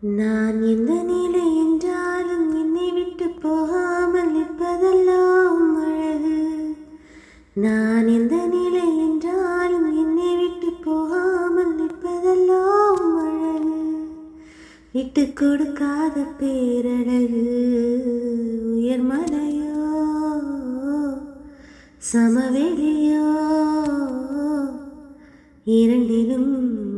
நான் எந்த நிலை என்றாலும் என்னை விட்டு போகாமல் நிற்பதெல்லாம் அழகு. நான் எந்த நிலை என்றாலும் என்னை விட்டு போகாமல் நிற்பதெல்லாம் அழகு. விட்டு கொடுக்காத பேரழகு. உயர்மலையோ சமவெளியோ இரண்டிலும்